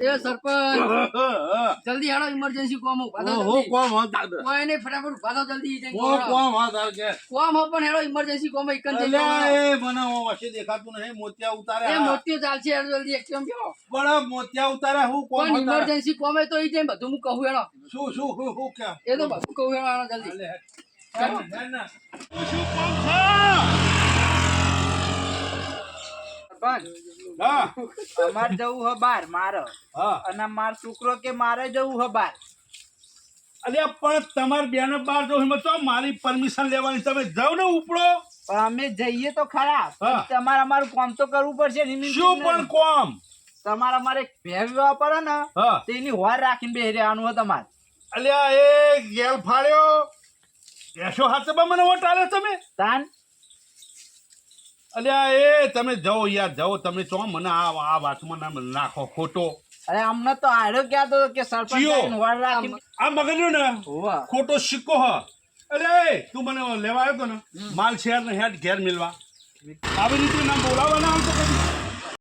એ સરપંચ જલ્દી હેડો ઇમરજન્સી કોમ કોઈ નહીં ફટાફટ ઉભા થાઓ જલ્દી કોમ હો પણ હેડો ઇમરજન્સી કોમ એક જ મને વચ્ચે દેખાતું નહીં મોતિયા ઉતારે એ મોતિયો ચાલશે હેડો જલ્દી એકદમ કેવો બડા મોતિયા ઉતારે હું કોમ પણ ઇમરજન્સી કોમ હે તો ઈ જેમ બધું હું કહું હેડો શું કે એ તો બધું કહું હેડો જલ્દી શું કોમ છે અમાર જવું હ બાર મારે અને માર છોકરો કે મારે જવું હ બાર અલ્યા પણ તમાર બેને બાર જો હિંમત તો મારી પરમિશન લેવાની તમે જાવ ને ઉપડો પણ અમે જઈએ તો ખરા તમારે અમારું કામ તો કરવું પડશે શું પણ કોમ તમારે અમારે ભેર વિવાહ પડે ને તેની હોર રાખીને બેહી રહેવાનું હોય તમારે અલ્યા એ ગેલ ફાડ્યો એસો હાથમાં મને વોટ આલે તમે તાન અલ્યા એ તમે જાઓ યાર જાઓ તમે ચો મને આ વાતમાં ના નાખો ખોટો અરે અમને તો આડો કહેતો કે સરપંચ હોર રાખીને આ મગજનો ને ખોટો સિક્કો હ અરે તું મને લેવા આવ્યો તો ને માલ શેર ને હેડ ઘેર મિલવા આવી રીતે ના બોલાવવાના આમ તો કદી